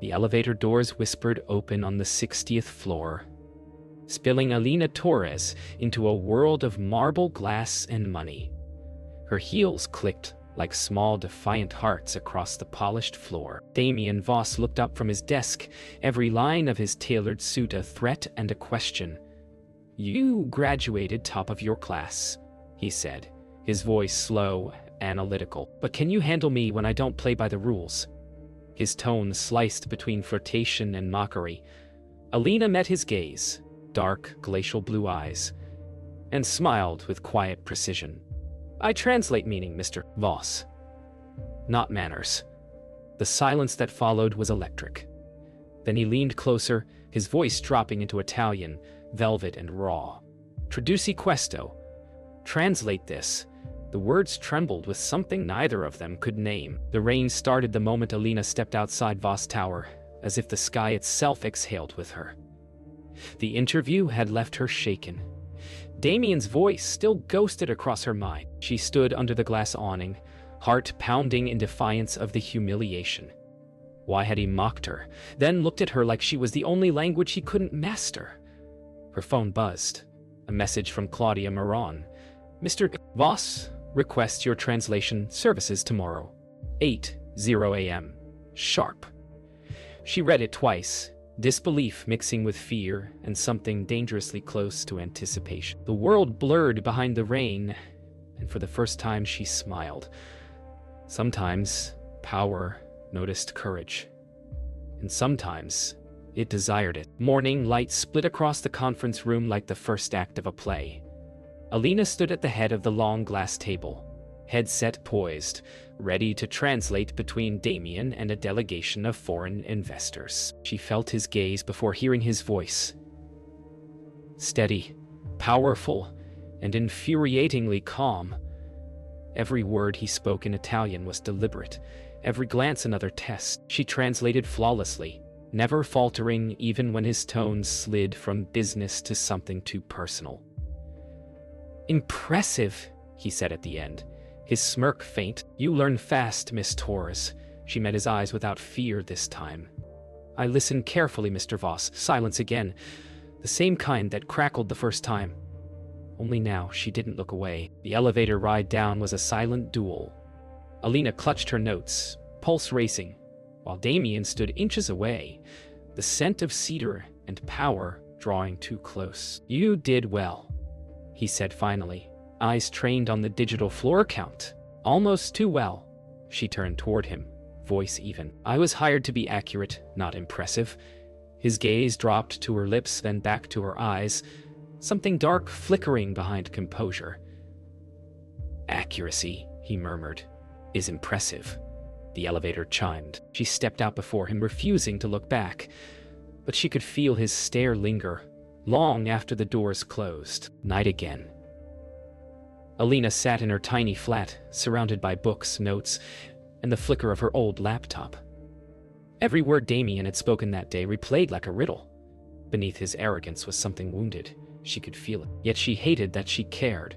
The elevator doors whispered open on the 60th floor, spilling Alina Torres into a world of marble, glass, and money. Her heels clicked like small, defiant hearts across the polished floor. Damien Voss looked up from his desk, every line of his tailored suit a threat and a question. "You graduated top of your class," he said, his voice slow, analytical. "But can you handle me when I don't play by the rules?" His tone sliced between flirtation and mockery. Alina met his gaze, dark, glacial blue eyes, and smiled with quiet precision. "I translate meaning, Mr. Voss, not manners." The silence that followed was electric. Then he leaned closer, his voice dropping into Italian, velvet and raw. "Traduci questo." Translate this. The words trembled with something neither of them could name. The rain started the moment Alina stepped outside Voss Tower, as if the sky itself exhaled with her. The interview had left her shaken. Damien's voice still ghosted across her mind. She stood under the glass awning, heart pounding in defiance of the humiliation. Why had he mocked her, then looked at her like she was the only language he couldn't master? Her phone buzzed. A message from Claudia Moran. "Mr. Voss requests your translation services tomorrow, 8:00 a.m. sharp." She read it twice, disbelief mixing with fear and something dangerously close to anticipation. The world blurred behind the rain, and for the first time she smiled. Sometimes power noticed courage, and sometimes it desired it. Morning light split across the conference room like the first act of a play. Alina stood at the head of the long glass table, headset poised, ready to translate between Damien and a delegation of foreign investors. She felt his gaze before hearing his voice. Steady, powerful, and infuriatingly calm. Every word he spoke in Italian was deliberate, every glance another test. She translated flawlessly, never faltering even when his tone slid from business to something too personal. "Impressive," he said at the end, his smirk faint. "You learn fast, Miss Torres." She met his eyes without fear this time. "I listened carefully, Mr. Voss." Silence again, the same kind that crackled the first time. Only now she didn't look away. The elevator ride down was a silent duel. Alina clutched her notes, pulse racing, while Damien stood inches away, the scent of cedar and power drawing too close. "You did well," he said finally, eyes trained on the digital floor count. "Almost too well." She turned toward him, voice even. "I was hired to be accurate, not impressive." His gaze dropped to her lips, then back to her eyes, something dark flickering behind composure. "Accuracy," he murmured, "is impressive." The elevator chimed. She stepped out before him, refusing to look back, but she could feel his stare linger, long after the doors closed. Night again. Alina sat in her tiny flat, surrounded by books, notes, and the flicker of her old laptop. Every word Damien had spoken that day replayed like a riddle. Beneath his arrogance was something wounded. She could feel it. Yet she hated that she cared.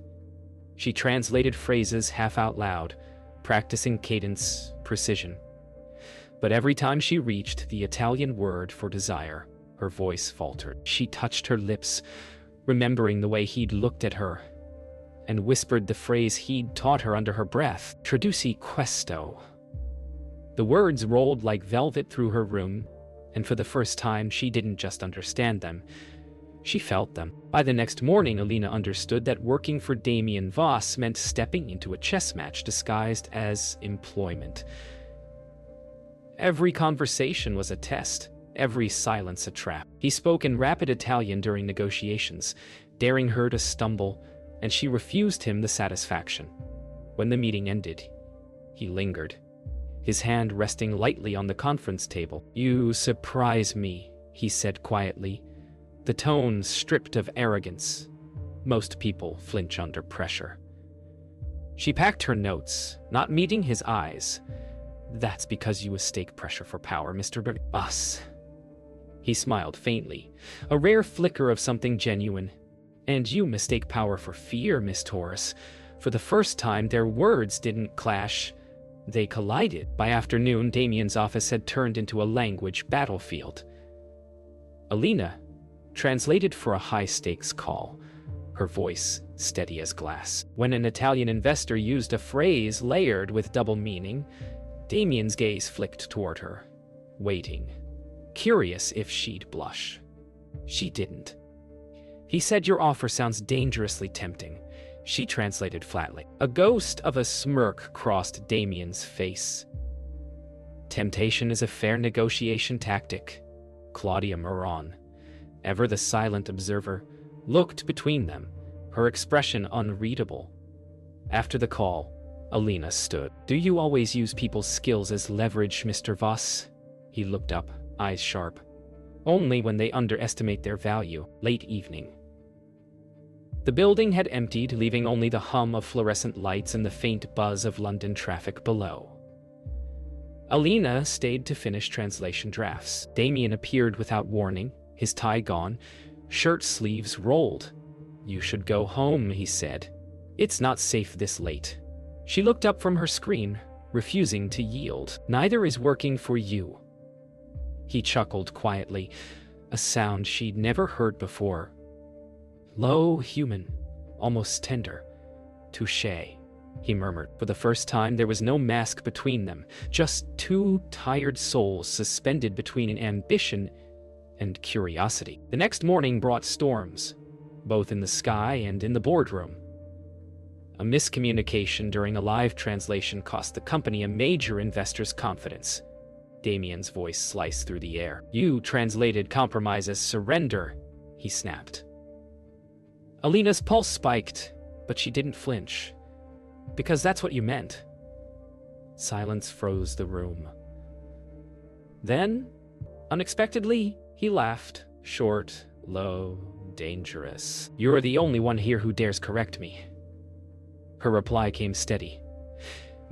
She translated phrases half out loud, practicing cadence, precision. But every time she reached the Italian word for desire, her voice faltered. She touched her lips, remembering the way he'd looked at her, and whispered the phrase he'd taught her under her breath, "Traduci questo." The words rolled like velvet through her room, and for the first time she didn't just understand them, she felt them. By the next morning, Alina understood that working for Damien Voss meant stepping into a chess match disguised as employment. Every conversation was a test, every silence a trap. He spoke in rapid Italian during negotiations, daring her to stumble, and she refused him the satisfaction. When the meeting ended, he lingered, his hand resting lightly on the conference table. "You surprise me," he said quietly, the tone stripped of arrogance. Most people flinch under pressure. She packed her notes, not meeting his eyes. "That's because you mistake pressure for power, Mr. Us." He smiled faintly, a rare flicker of something genuine. "And you mistake power for fear, Miss Torres." For the first time, their words didn't clash. They collided. By afternoon, Damien's office had turned into a language battlefield. Alina translated for a high-stakes call, her voice steady as glass. When an Italian investor used a phrase layered with double meaning, Damien's gaze flicked toward her, waiting, curious if she'd blush. She didn't. He said, "Your offer sounds dangerously tempting." She translated flatly. A ghost of a smirk crossed Damien's face. "Temptation is a fair negotiation tactic." Claudia Moran, ever the silent observer, looked between them, her expression unreadable. After the call, Alina stood. "Do you always use people's skills as leverage, Mr. Voss?" He looked up, eyes sharp. "Only when they underestimate their value." Late evening. The building had emptied, leaving only the hum of fluorescent lights and the faint buzz of London traffic below. Alina stayed to finish translation drafts. Damien appeared without warning, his tie gone, shirt sleeves rolled. "You should go home," he said. "It's not safe this late." She looked up from her screen, refusing to yield. "Neither is working for you." He chuckled quietly, a sound she'd never heard before. Low, human, almost tender. "Touché," he murmured. For the first time, there was no mask between them, just two tired souls suspended between ambition and curiosity. The next morning brought storms, both in the sky and in the boardroom. A miscommunication during a live translation cost the company a major investor's confidence. Damien's voice sliced through the air. "You translated compromise as surrender," he snapped. Alina's pulse spiked, but she didn't flinch. "Because that's what you meant." Silence froze the room. Then, unexpectedly, he laughed, short, low, dangerous. "You're the only one here who dares correct me." Her reply came steady.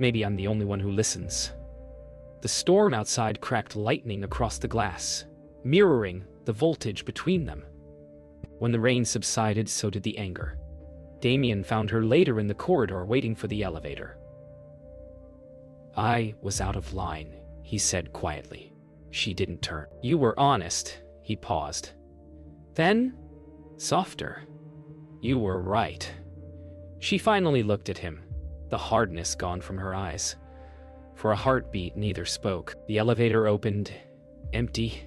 "Maybe I'm the only one who listens." The storm outside cracked lightning across the glass, mirroring the voltage between them. When the rain subsided, so did the anger. Damien found her later in the corridor waiting for the elevator. "I was out of line," he said quietly. She didn't turn. "You were honest," he paused. Then, softer, "You were right." She finally looked at him, the hardness gone from her eyes. For a heartbeat, neither spoke. The elevator opened, empty,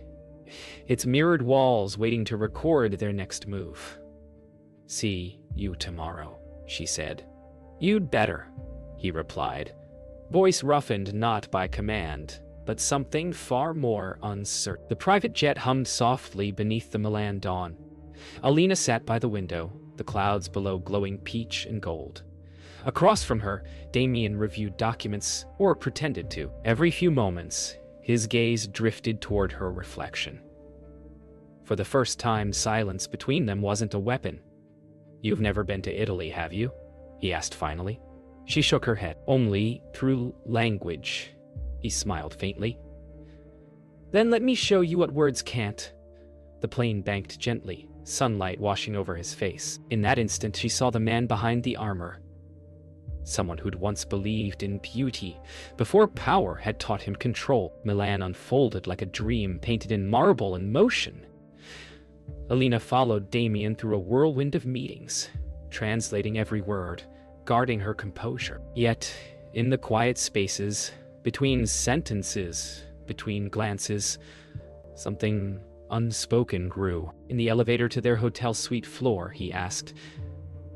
its mirrored walls waiting to record their next move. "See you tomorrow," she said. "You'd better," he replied, voice roughened not by command, but something far more uncertain. The private jet hummed softly beneath the Milan dawn. Alina sat by the window, the clouds below glowing peach and gold. Across from her, Damien reviewed documents, or pretended to. Every few moments, his gaze drifted toward her reflection. For the first time, silence between them wasn't a weapon. "You've never been to Italy, have you?" he asked finally. She shook her head. "Only through language," he smiled faintly. "Then let me show you what words can't." The plane banked gently, sunlight washing over his face. In that instant, she saw the man behind the armor. Someone who'd once believed in beauty, before power had taught him control. Milan unfolded like a dream painted in marble and motion. Alina followed Damien through a whirlwind of meetings, translating every word, guarding her composure. Yet, in the quiet spaces, between sentences, between glances, something unspoken grew. In the elevator to their hotel suite floor, he asked,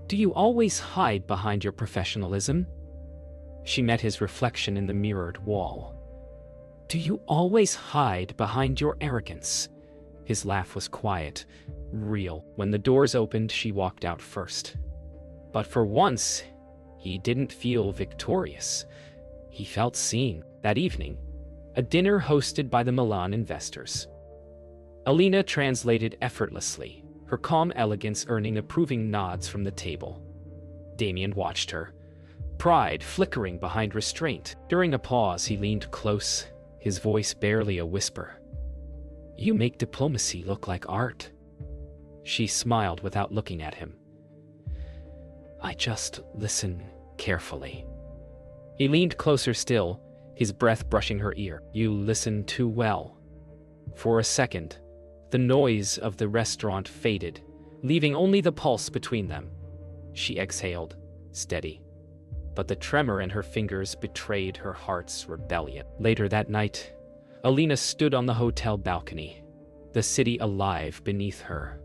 "Do you always hide behind your professionalism?" She met his reflection in the mirrored wall. "Do you always hide behind your arrogance?" His laugh was quiet, real. When the doors opened, she walked out first. But for once, he didn't feel victorious. He felt seen. That evening, a dinner hosted by the Milan investors. Alina translated effortlessly, her calm elegance earning approving nods from the table. Damien watched her, pride flickering behind restraint. During a pause, he leaned close, his voice barely a whisper. "You make diplomacy look like art." She smiled without looking at him. "I just listen carefully." He leaned closer still, his breath brushing her ear. You listen too well. For a second, the noise of the restaurant faded, leaving only the pulse between them. She exhaled, steady. But the tremor in her fingers betrayed her heart's rebellion. Later that night, Alina stood on the hotel balcony, the city alive beneath her.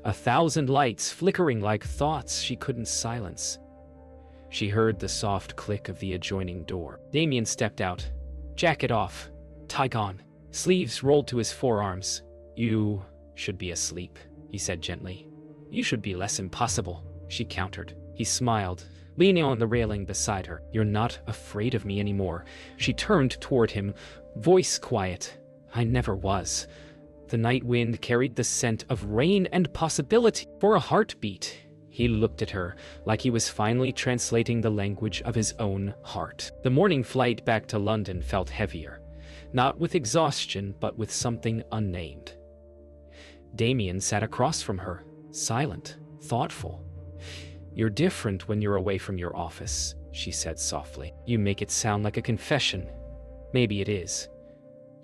1,000 lights flickering like thoughts she couldn't silence. She heard the soft click of the adjoining door. Damien stepped out, jacket off, tie on, sleeves rolled to his forearms. You should be asleep, he said gently. You should be less impossible, she countered. He smiled, leaning on the railing beside her. You're not afraid of me anymore. She turned toward him, voice quiet. I never was. The night wind carried the scent of rain and possibility. For a heartbeat, he looked at her like he was finally translating the language of his own heart. The morning flight back to London felt heavier, not with exhaustion, but with something unnamed. Damien sat across from her, silent, thoughtful. You're different when you're away from your office, she said softly. You make it sound like a confession. Maybe it is.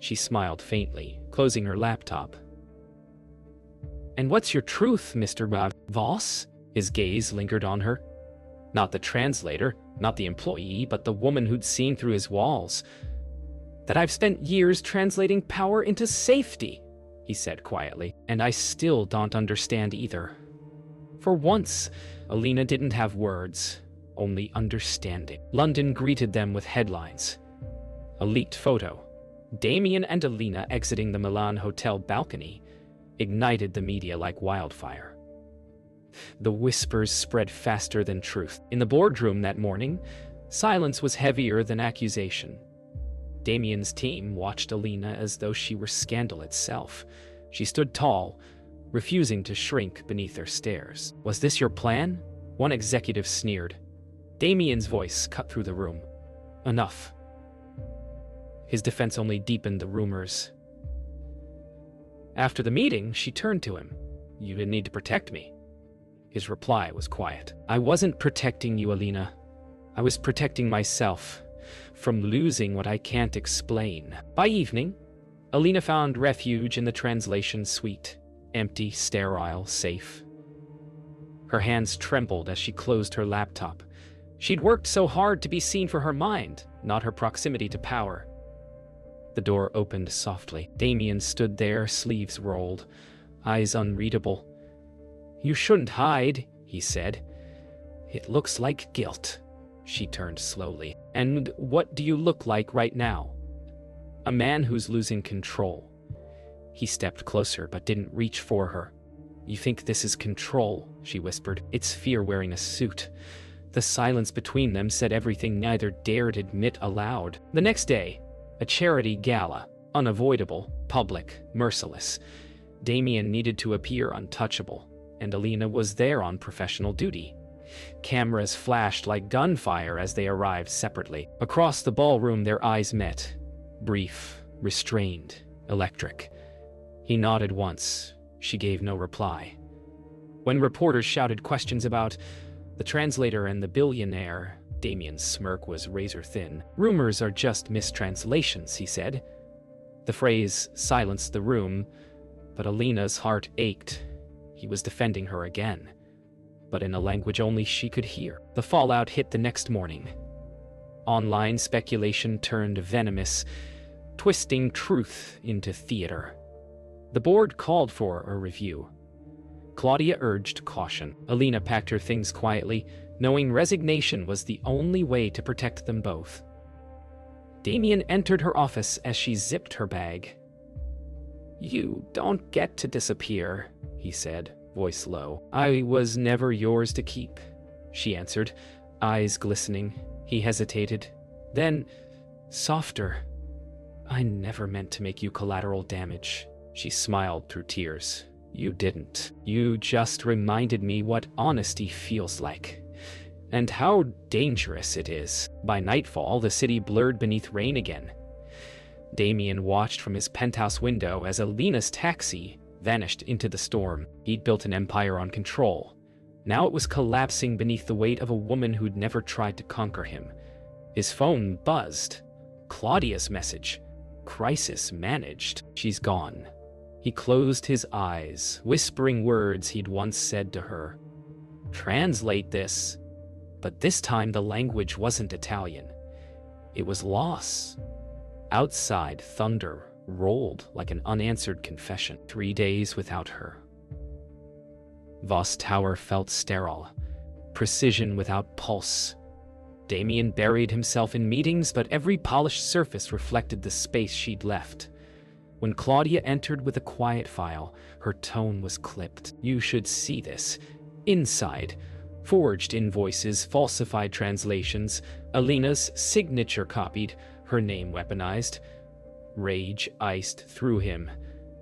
She smiled faintly, closing her laptop. And what's your truth, Mr. Voss? His gaze lingered on her. Not the translator, not the employee, but the woman who'd seen through his walls. That I've spent years translating power into safety, he said quietly. And I still don't understand either. For once, Alina didn't have words, only understanding. London greeted them with headlines. A leaked photo. Damien and Alina exiting the Milan hotel balcony ignited the media like wildfire. The whispers spread faster than truth. In the boardroom that morning, silence was heavier than accusation. Damien's team watched Alina as though she were scandal itself. She stood tall, refusing to shrink beneath their stares. Was this your plan? One executive sneered. Damien's voice cut through the room. Enough. His defense only deepened the rumors. After the meeting, she turned to him. You didn't need to protect me. His reply was quiet. I wasn't protecting you, Alina. I was protecting myself from losing what I can't explain. By evening, Alina found refuge in the translation suite. Empty, sterile, safe. Her hands trembled as she closed her laptop. She'd worked so hard to be seen for her mind, not her proximity to power. The door opened softly. Damien stood there, sleeves rolled, eyes unreadable. You shouldn't hide, he said. It looks like guilt. She turned slowly. And what do you look like right now? A man who's losing control. He stepped closer but didn't reach for her. You think this is control, she whispered. It's fear wearing a suit. The silence between them said everything neither dared admit aloud. The next day, a charity gala, unavoidable, public, merciless. Damien needed to appear untouchable, and Alina was there on professional duty. Cameras flashed like gunfire as they arrived separately. Across the ballroom their eyes met. Brief, restrained, electric. He nodded once. She gave no reply. When reporters shouted questions about the translator and the billionaire, Damien's smirk was razor-thin. Rumors are just mistranslations, he said. The phrase silenced the room, but Alina's heart ached. He was defending her again, but in a language only she could hear. The fallout hit the next morning. Online speculation turned venomous, twisting truth into theater. The board called for a review. Claudia urged caution. Alina packed her things quietly, knowing resignation was the only way to protect them both. Damien entered her office as she zipped her bag. You don't get to disappear, he said, voice low. I was never yours to keep, she answered, eyes glistening. He hesitated. Then, softer. I never meant to make you collateral damage. She smiled through tears. You didn't. You just reminded me what honesty feels like, and how dangerous it is. By nightfall, the city blurred beneath rain again. Damien watched from his penthouse window as Alina's taxi vanished into the storm. He'd built an empire on control. Now it was collapsing beneath the weight of a woman who'd never tried to conquer him. His phone buzzed. Claudia's message. Crisis managed. She's gone. He closed his eyes, whispering words he'd once said to her. Translate this. But this time the language wasn't Italian. It was loss. Outside, thunder rolled like an unanswered confession. 3 days without her. Voss Tower felt sterile. Precision without pulse. Damien buried himself in meetings, but every polished surface reflected the space she'd left. When Claudia entered with a quiet file, her tone was clipped. You should see this. Inside, forged invoices, falsified translations, Alina's signature copied, her name weaponized. Rage iced through him.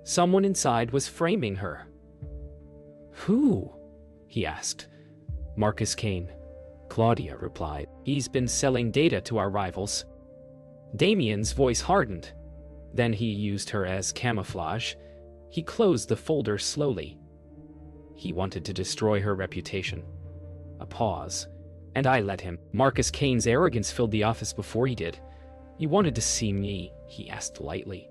Someone inside was framing her. Who? He asked. Marcus Kane. Claudia replied. He's been selling data to our rivals. Damien's voice hardened. Then he used her as camouflage. He closed the folder slowly. He wanted to destroy her reputation. A pause. And I let him. Marcus Kane's arrogance filled the office before he did. You wanted to see me, he asked lightly.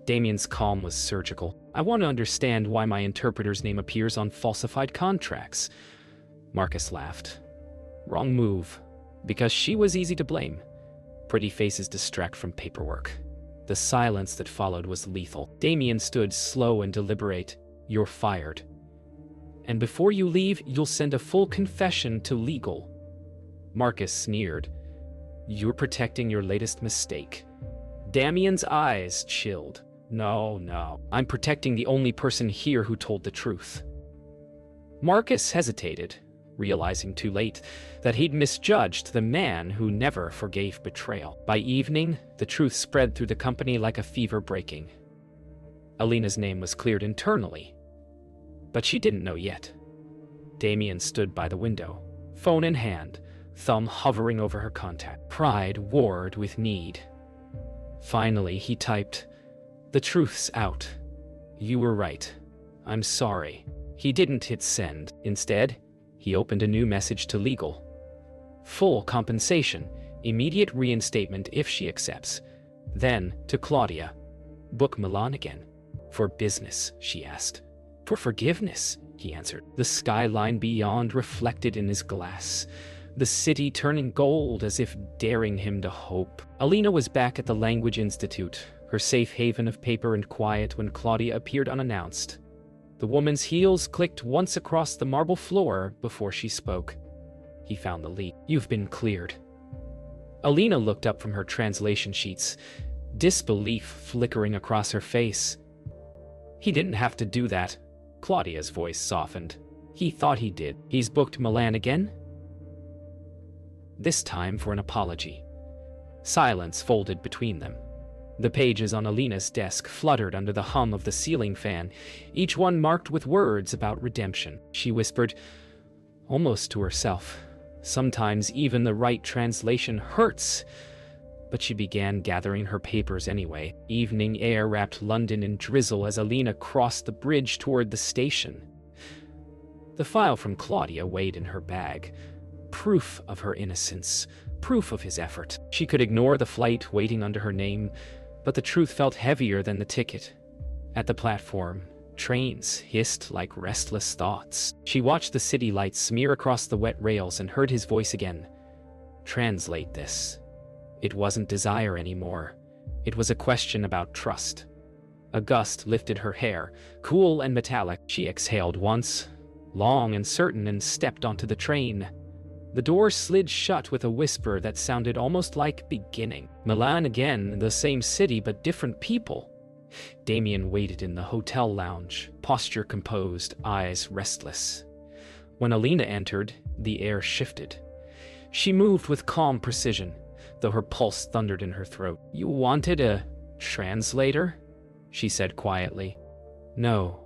Damien's calm was surgical. I want to understand why my interpreter's name appears on falsified contracts. Marcus laughed. Wrong move. Because she was easy to blame. Pretty faces distract from paperwork. The silence that followed was lethal. Damien stood slow and deliberate. You're fired. And before you leave, you'll send a full confession to legal. Marcus sneered. You're protecting your latest mistake. Damien's eyes chilled. No. I'm protecting the only person here who told the truth. Marcus hesitated, realizing too late that he'd misjudged the man who never forgave betrayal. By evening, the truth spread through the company like a fever breaking. Alina's name was cleared internally, but she didn't know yet. Damien stood by the window, phone in hand, thumb hovering over her contact. Pride warred with need. Finally, he typed, "The truth's out. You were right. I'm sorry." He didn't hit send. Instead, he opened a new message to legal. Full compensation, immediate reinstatement if she accepts. Then, to Claudia. Book Milan again. For business, she asked. For forgiveness, he answered. The skyline beyond reflected in his glass. The city turning gold as if daring him to hope. Alina was back at the Language Institute, her safe haven of paper and quiet when Claudia appeared unannounced. The woman's heels clicked once across the marble floor before she spoke. He found the lead. You've been cleared. Alina looked up from her translation sheets, disbelief flickering across her face. He didn't have to do that. Claudia's voice softened. He thought he did. He's booked Milan again? This time for an apology. Silence folded between them. The pages on Alina's desk fluttered under the hum of the ceiling fan, each one marked with words about redemption. She whispered, almost to herself, sometimes even the right translation hurts. But she began gathering her papers anyway. Evening air wrapped London in drizzle as Alina crossed the bridge toward the station. The file from Claudia weighed in her bag. Proof of her innocence, proof of his effort. She could ignore the flight waiting under her name, but the truth felt heavier than the ticket. At the platform, trains hissed like restless thoughts. She watched the city lights smear across the wet rails and heard his voice again. Translate this. It wasn't desire anymore. It was a question about trust. A gust lifted her hair, cool and metallic. She exhaled once, long and certain, and stepped onto the train. The door slid shut with a whisper that sounded almost like beginning. Milan again, the same city but different people. Damien waited in the hotel lounge, posture composed, eyes restless. When Alina entered, the air shifted. She moved with calm precision, though her pulse thundered in her throat. You wanted a translator? She said quietly. No,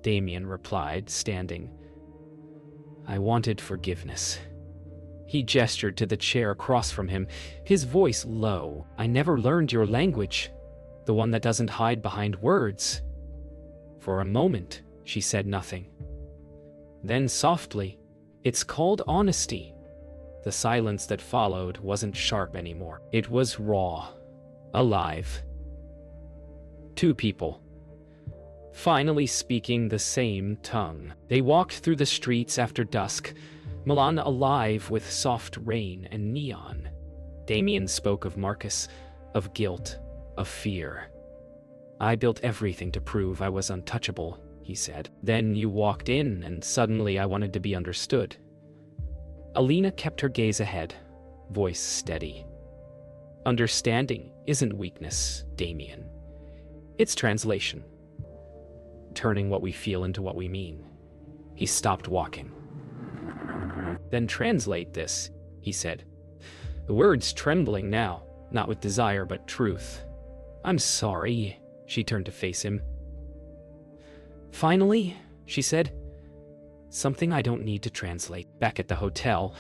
Damien replied, standing. I wanted forgiveness. He gestured to the chair across from him, his voice low. I never learned your language, the one that doesn't hide behind words. For a moment, she said nothing. Then softly, it's called honesty. The silence that followed wasn't sharp anymore. It was raw, alive. Two people, finally speaking the same tongue. They walked through the streets after dusk, Milan alive with soft rain and neon. Damien spoke of Marcus, of guilt, of fear. "I built everything to prove I was untouchable," he said. "Then you walked in, and suddenly I wanted to be understood." Alina kept her gaze ahead, voice steady. "Understanding isn't weakness, Damien. It's translation. Turning what we feel into what we mean." He stopped walking. "Then translate this," he said. The words trembling now, not with desire but truth. "I'm sorry." She turned to face him. "Finally," she said, "something I don't need to translate." Back at the hotel,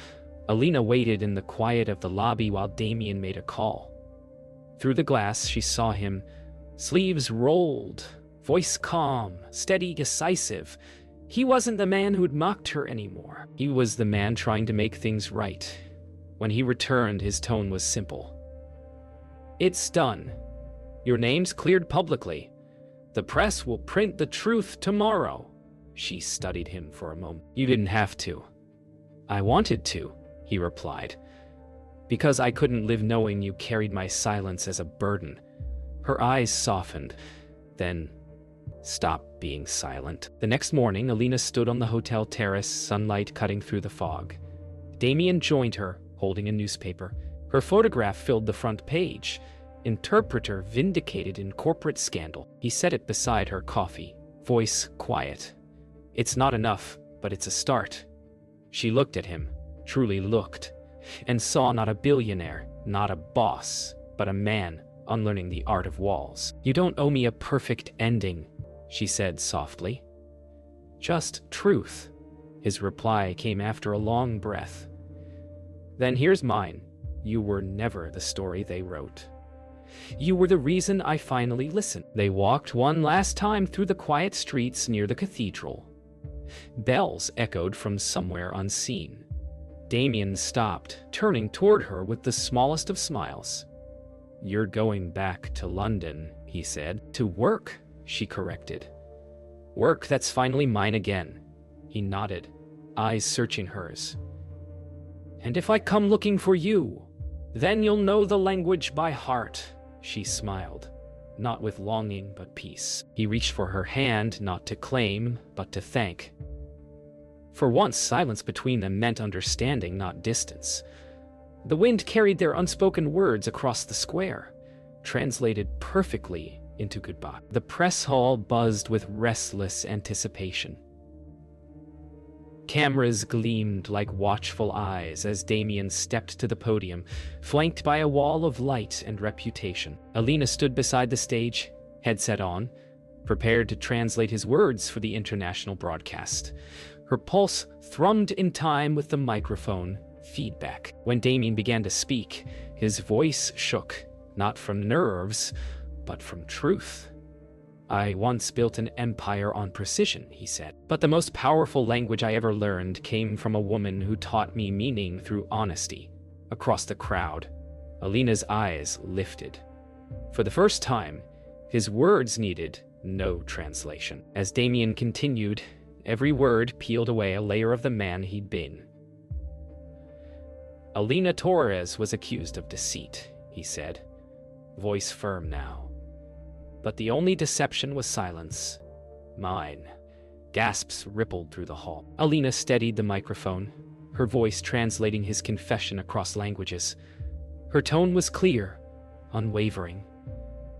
Alina waited in the quiet of the lobby while Damien made a call. Through the glass, she saw him, sleeves rolled, voice calm, steady, decisive. He wasn't the man who'd mocked her anymore. He was the man trying to make things right. When he returned, his tone was simple. "It's done. Your name's cleared publicly. The press will print the truth tomorrow." She studied him for a moment. "You didn't have to." "I wanted to," he replied, "because I couldn't live knowing you carried my silence as a burden." Her eyes softened, then stopped being silent. The next morning, Alina stood on the hotel terrace, sunlight cutting through the fog. Damien joined her, holding a newspaper. Her photograph filled the front page. "Interpreter vindicated in corporate scandal." He set it beside her coffee, voice quiet. "It's not enough, but it's a start." She looked at him, truly looked, and saw not a billionaire, not a boss, but a man unlearning the art of walls. "You don't owe me a perfect ending," she said softly. "Just truth." His reply came after a long breath. "Then here's mine. You were never the story they wrote. You were the reason I finally listened." They walked one last time through the quiet streets near the cathedral. Bells echoed from somewhere unseen. Damien stopped, turning toward her with the smallest of smiles. "You're going back to London," he said. "To work," she corrected. "Work that's finally mine again." He nodded, eyes searching hers. "And if I come looking for you, then you'll know the language by heart." She smiled, not with longing but peace. He reached for her hand, not to claim, but to thank. For once, silence between them meant understanding, not distance. The wind carried their unspoken words across the square, translated perfectly into goodbye. The press hall buzzed with restless anticipation. Cameras gleamed like watchful eyes as Damien stepped to the podium, flanked by a wall of light and reputation. Alina stood beside the stage, headset on, prepared to translate his words for the international broadcast. Her pulse thrummed in time with the microphone feedback. When Damien began to speak, his voice shook, not from nerves, but from truth. "I once built an empire on precision," he said. "But the most powerful language I ever learned came from a woman who taught me meaning through honesty." Across the crowd, Alina's eyes lifted. For the first time, his words needed no translation. As Damien continued, every word peeled away a layer of the man he'd been. "Alina Torres was accused of deceit," he said, voice firm now. "But the only deception was silence. Mine." Gasps rippled through the hall. Alina steadied the microphone, her voice translating his confession across languages. Her tone was clear, unwavering.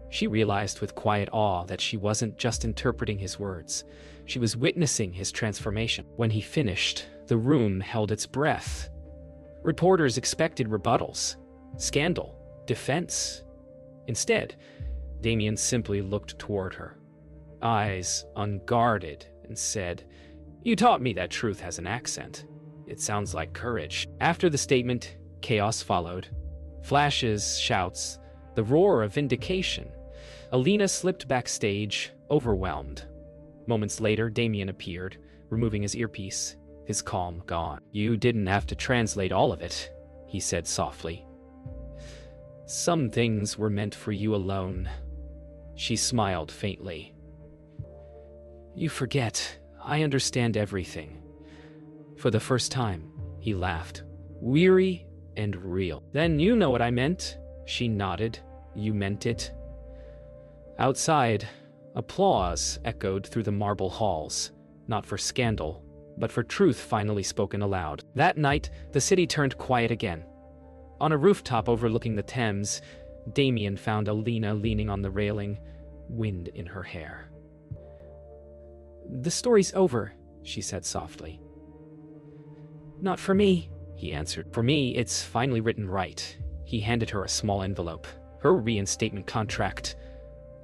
She realized with quiet awe that she wasn't just interpreting his words. She was witnessing his transformation. When he finished, the room held its breath. Reporters expected rebuttals, scandal, defense. Instead, Damien simply looked toward her, eyes unguarded, and said, "You taught me that truth has an accent. It sounds like courage." After the statement, chaos followed. Flashes, shouts, the roar of vindication. Alina slipped backstage, overwhelmed. Moments later, Damien appeared, removing his earpiece, his calm gone. "You didn't have to translate all of it," he said softly. "Some things were meant for you alone." She smiled faintly. "You forget. I understand everything." For the first time, he laughed, weary and real. "Then you know what I meant." She nodded. "You meant it." Outside, applause echoed through the marble halls, not for scandal, but for truth finally spoken aloud. That night, the city turned quiet again. On a rooftop overlooking the Thames, Damien found Alina leaning on the railing, wind in her hair. "The story's over," she said softly. "Not for me," he answered. "For me, it's finally written right." He handed her a small envelope, her reinstatement contract.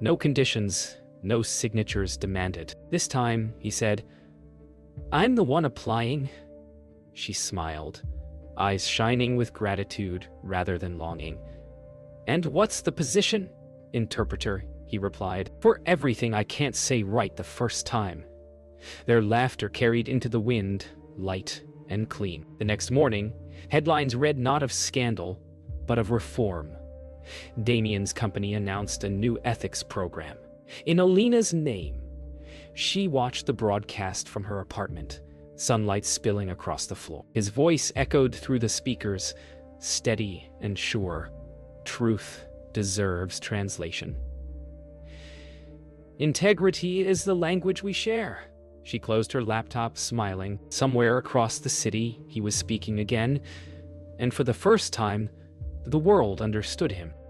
No conditions, no signatures demanded. "This time," he said, "I'm the one applying." She smiled, eyes shining with gratitude rather than longing. "And what's the position?" "Interpreter," he replied. "For everything I can't say right the first time." Their laughter carried into the wind, light and clean. The next morning, headlines read not of scandal, but of reform. Damien's company announced a new ethics program. In Alina's name, she watched the broadcast from her apartment, sunlight spilling across the floor. His voice echoed through the speakers, steady and sure. "Truth deserves translation. Integrity is the language we share." She closed her laptop, smiling. Somewhere across the city, he was speaking again, and for the first time, the world understood him.